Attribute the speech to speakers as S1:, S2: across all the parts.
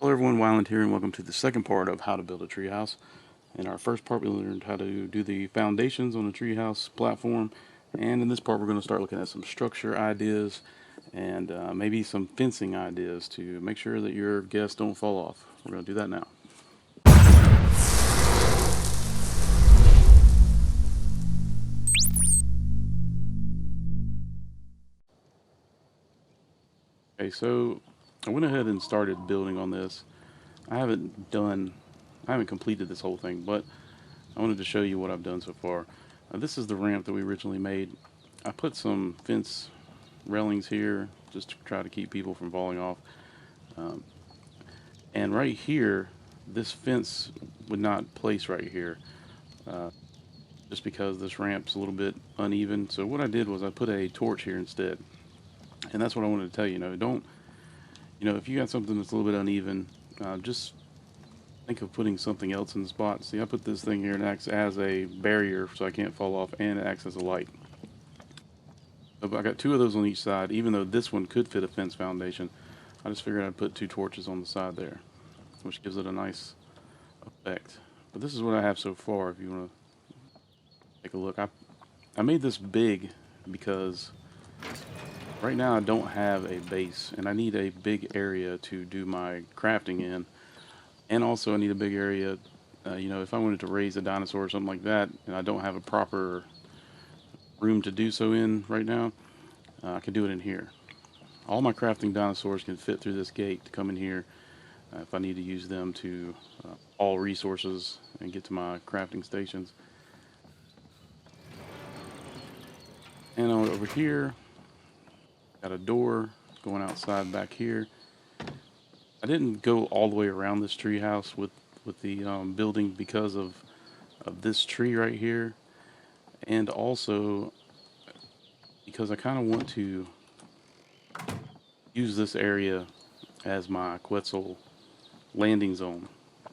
S1: Hello everyone, Wyland here, and welcome to the second part of how to build a treehouse. In our first part, we learned how to do the foundations on a treehouse platform, and in this part, we're going to start looking at some structure ideas and maybe some fencing ideas to make sure that your guests don't fall off. We're going to do that now. Okay, so I went ahead and started building on this. I haven't completed this whole thing, but I wanted to show you what I've done so far. This is the ramp that we originally made. I put some fence railings here just to try to keep people from falling off. Um, and right here, this fence would not place right here uh, just because this ramp's a little bit uneven. So what I did was I put a torch here instead. And that's what I wanted to tell you. Don't, if you got something that's a little bit uneven, just think of putting something else in the spot. See, I put this thing here and it acts as a barrier so I can't fall off, and it acts as a light. So I got two of those on each side, even though this one could fit a fence foundation. I just figured I'd put two torches on the side there, which gives it a nice effect. But this is what I have so far if you want to take a look. I made this big because right now I don't have a base, and I need a big area to do my crafting in. And also I need a big area, if I wanted to raise a dinosaur or something like that, and I don't have a proper room to do so in right now, I can do it in here. All my crafting dinosaurs can fit through this gate to come in here if I need to use them to haul resources and get to my crafting stations. And over here, got a door going outside back here. I didn't go all the way around this tree house with the building because of this tree right here, and also because I kind of want to use this area as my Quetzal landing zone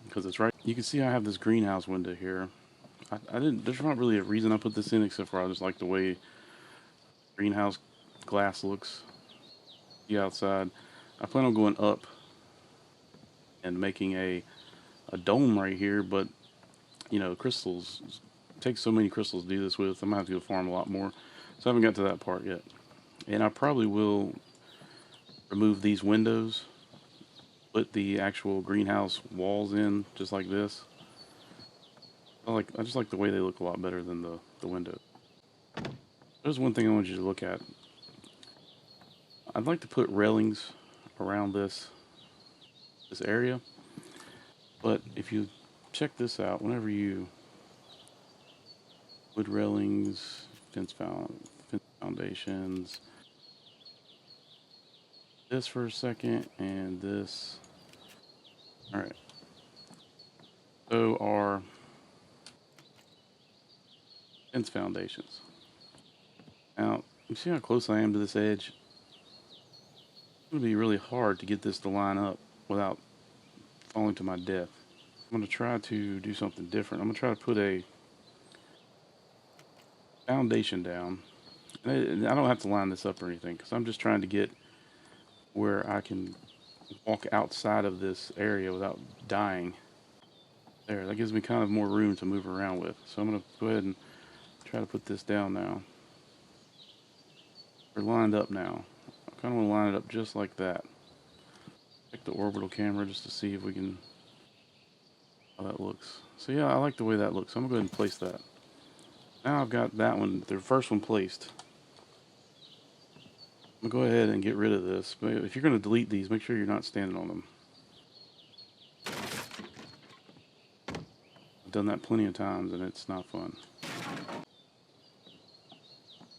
S1: because it's right. You can see I have this greenhouse window here. I didn't. There's not really a reason I put this in except for I just like the way greenhouse glass looks. The outside. I plan on going up and making a dome right here, but crystals take so many crystals to do this with. I'm gonna have to go farm a lot more, so I haven't got to that part yet. And I probably will remove these windows, put the actual greenhouse walls in just like this. I just like the way they look a lot better than the windows. There's one thing I want you to look at. I'd like to put railings around this area, but if you check this out, whenever you wood railings, fence foundations, this for a second, and this. All right. So our fence foundations. Now, you see how close I am to this edge? It's going to be really hard to get this to line up without falling to my death. I'm going to try to do something different. I'm going to try to put a foundation down. And I don't have to line this up or anything because I'm just trying to get where I can walk outside of this area without dying. There, that gives me kind of more room to move around with. So I'm going to go ahead and try to put this down now. We're lined up now. I kind of want to line it up just like that. Check the orbital camera just to see if we can, how that looks. So yeah, I like the way that looks. So I'm going to go ahead and place that. Now I've got that one, the first one placed. I'm going to go ahead and get rid of this. But if you're going to delete these, make sure you're not standing on them. I've done that plenty of times and it's not fun.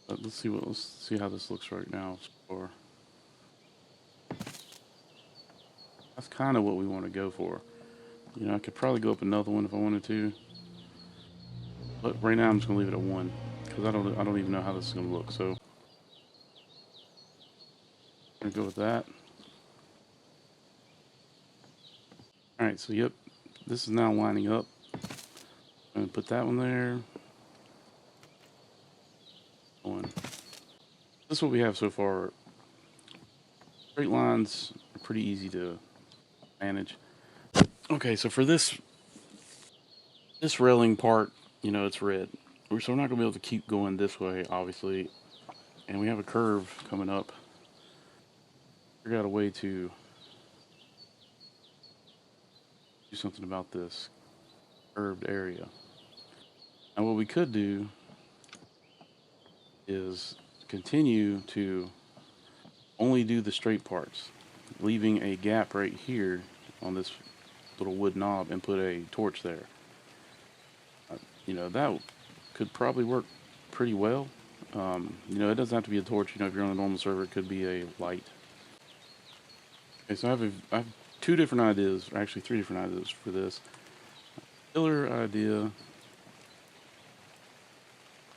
S1: But let's see how this looks right now. That's kind of what we want to go for. I could probably go up another one if I wanted to. But right now I'm just gonna leave it at 1 because I don't even know how this is gonna look. So I'm gonna go with that. All right, so yep, this is now lining up. I'm gonna put that one there. One. This is what we have so far. Straight lines are pretty easy to manage. Okay, so for this railing part, you know, it's red. So we're not going to be able to keep going this way, obviously. And we have a curve coming up. Figure out a way to do something about this curved area. Now what we could do is continue to only do the straight parts, leaving a gap right here on this little wood knob and put a torch there. You know, that could probably work pretty well. You know, it doesn't have to be a torch. You know, if you're on a normal server, it could be a light. Okay, so I have two different ideas, or actually three different ideas for this. Killer idea.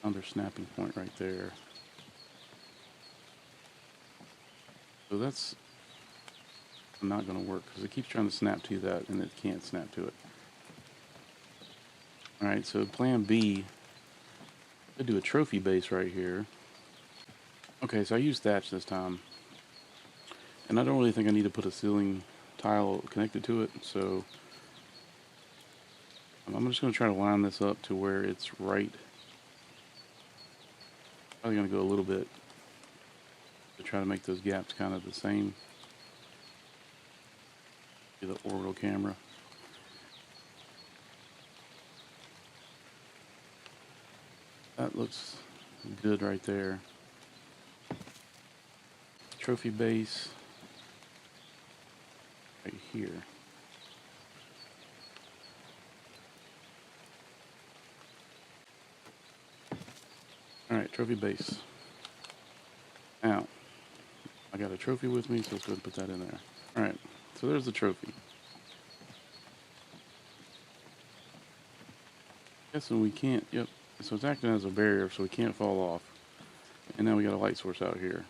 S1: Another snapping point right there. So that's not going to work because it keeps trying to snap to that and it can't snap to it. Alright, so plan B, I do a trophy base right here. Okay, so I use thatch this time. And I don't really think I need to put a ceiling tile connected to it, so I'm just going to try to line this up to where it's right. Probably going to go a little bit to try to make those gaps kind of the same. Do the orbital camera. That looks good right there. Trophy base right here. Alright, trophy base. Now, I got a trophy with me, so let's go ahead and put that in there. Alright, so there's the trophy. Guessing we can't, yep. So it's acting as a barrier, so we can't fall off. And now we got a light source out here.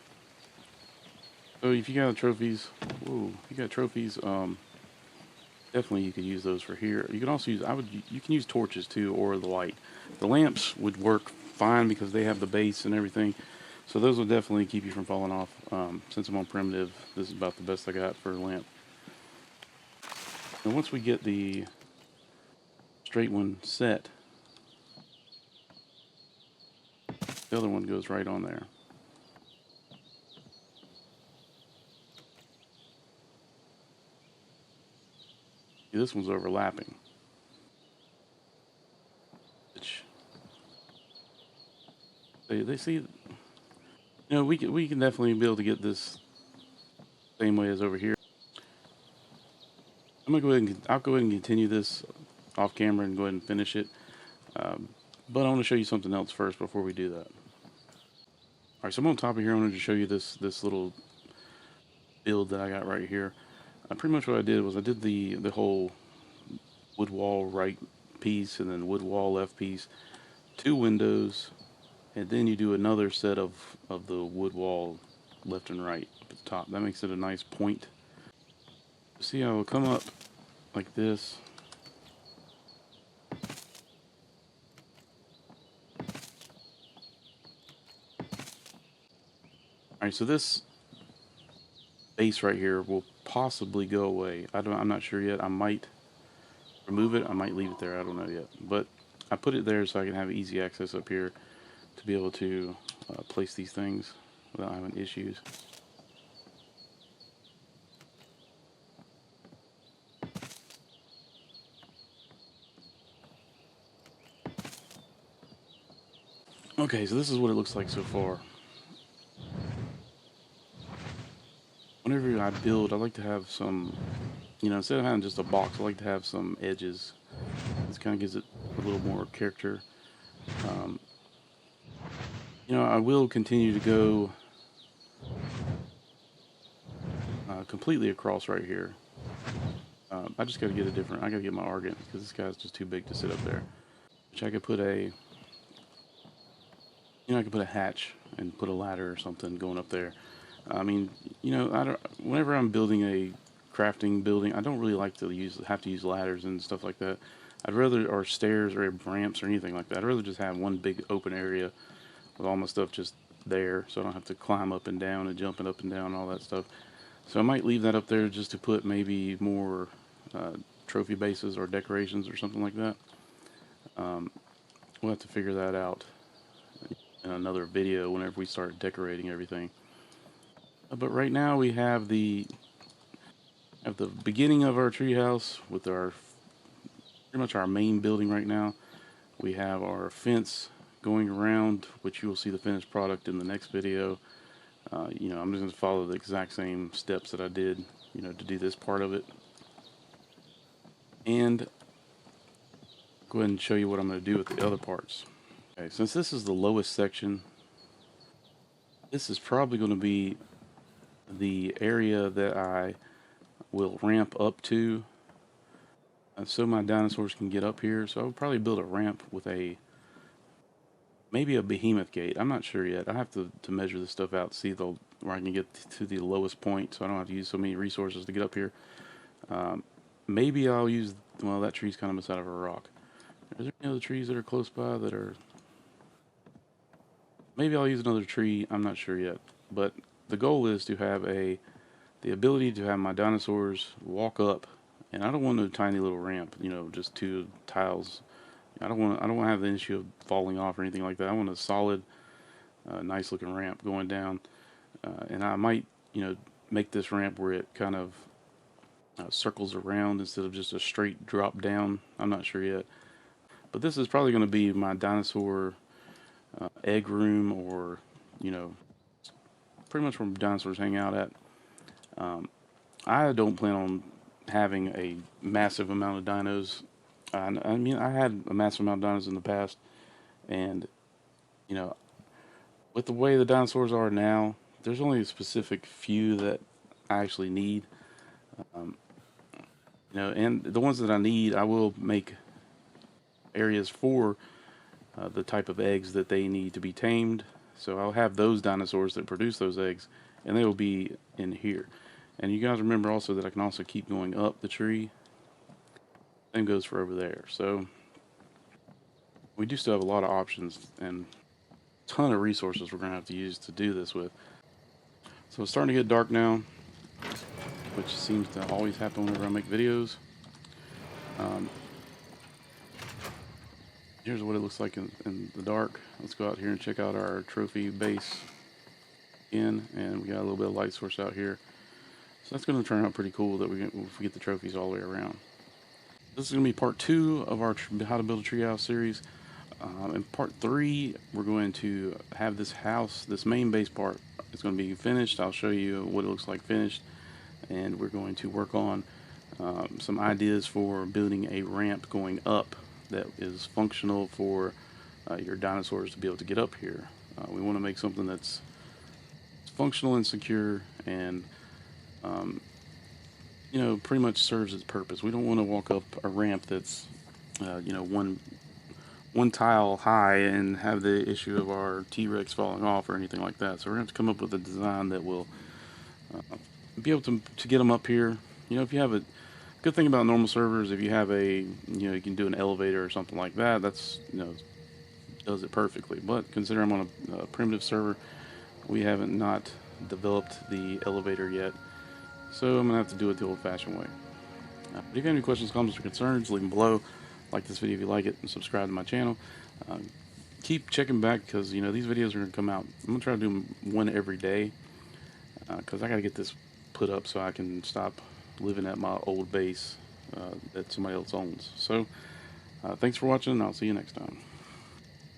S1: So if you got trophies, definitely you could use those for here. You can also use, you can use torches too, or the light. The lamps would work fine because they have the base and everything. So those will definitely keep you from falling off. Since I'm on primitive, this is about the best I got for a lamp. And once we get the straight one set, the other one goes right on there. See, this one's overlapping. Which they see, you know, we can definitely be able to get this same way as over here. I'm gonna go ahead and I'll go ahead and continue this off camera and go ahead and finish it. But I want to show you something else first before we do that. Alright, so I'm on top of here. I wanted to show you this little build that I got right here. Pretty much what I did was I did the whole wood wall right piece and then wood wall left piece, 2 windows, and then you do another set of the wood wall left and right up at the top. That makes it a nice point. See how it'll come up like this. Alright, so this base right here will possibly go away. I'm not sure yet. I might remove it. I might leave it there. I don't know yet. But I put it there so I can have easy access up here to be able to place these things without having issues. Okay, so this is what it looks like so far. Whenever I build, I like to have some, you know, instead of having just a box, I like to have some edges. This kind of gives it a little more character. You know, I will continue to go completely across right here. I just got to get a different, I got to get my argent because this guy's just too big to sit up there. Which I could put a, you know, I could put a hatch and put a ladder or something going up there. I mean, you know, whenever I'm building a crafting building, I don't really like to have to use ladders and stuff like that. I'd rather, or stairs or ramps or anything like that. I'd rather just have one big open area with all my stuff just there, so I don't have to climb up and down and jumping up and down and all that stuff. So I might leave that up there just to put maybe more trophy bases or decorations or something like that. We'll have to figure that out in another video whenever we start decorating everything. But right now we have the beginning of our treehouse with our pretty much our main building right now. We have our fence going around, which you will see the finished product in the next video. You know, I'm just going to follow the exact same steps that I did, you know, to do this part of it. And go ahead and show you what I'm going to do with the other parts. Okay, since this is the lowest section, this is probably going to be the area that I will ramp up to, so my dinosaurs can get up here. So I would probably build a ramp with maybe a behemoth gate. I'm not sure yet. I have to measure this stuff out, see where I can get to the lowest point, so I don't have to use so many resources to get up here. Maybe I'll use, well, that tree's kind of beside of a rock. Are there any other trees that are close by that are... Maybe I'll use another tree. I'm not sure yet. But the goal is to have the ability to have my dinosaurs walk up, and I don't want a tiny little ramp, you know, just 2 tiles. I don't want to have the issue of falling off or anything like that. I want a solid, nice looking ramp going down, and I might, you know, make this ramp where it kind of circles around instead of just a straight drop down. I'm not sure yet, but this is probably going to be my dinosaur egg room, or, you know, pretty much where dinosaurs hang out at. I don't plan on having a massive amount of dinos. I mean, I had a massive amount of dinos in the past, and, you know, with the way the dinosaurs are now, there's only a specific few that I actually need. You know, and the ones that I need, I will make areas for the type of eggs that they need to be tamed. So I'll have those dinosaurs that produce those eggs, and they will be in here. And you guys remember also that I can also keep going up the tree. Same goes for over there. So we do still have a lot of options and a ton of resources we're going to have to use to do this with. So it's starting to get dark now, which seems to always happen whenever I make videos. Here's what it looks like in the dark. Let's go out here and check out our trophy base again, and we got a little bit of light source out here. So that's going to turn out pretty cool that we get the trophies all the way around. This is going to be part 2 of our how to build a treehouse series. In part 3, we're going to have this house, this main base part, it's going to be finished. I'll show you what it looks like finished, and we're going to work on some ideas for building a ramp going up that is functional for your dinosaurs to be able to get up here. We want to make something that's functional and secure, and you know, pretty much serves its purpose. We don't want to walk up a ramp that's you know, one tile high and have the issue of our T-Rex falling off or anything like that. So we're going to have to come up with a design that will be able to get them up here. You know, if you have a good thing about normal servers, if you have you know, you can do an elevator or something like that, that's, you know, does it perfectly. But consider I'm on a primitive server, we haven't not developed the elevator yet, so I'm gonna have to do it the old-fashioned way. If you have any questions, comments, or concerns, leave them below. Like this video if you like it, and subscribe to my channel. Keep checking back, because, you know, these videos are gonna come out. I'm gonna try to do one every day, because I gotta get this put up so I can stop living at my old base that somebody else owns. So thanks for watching, and I'll see you next time.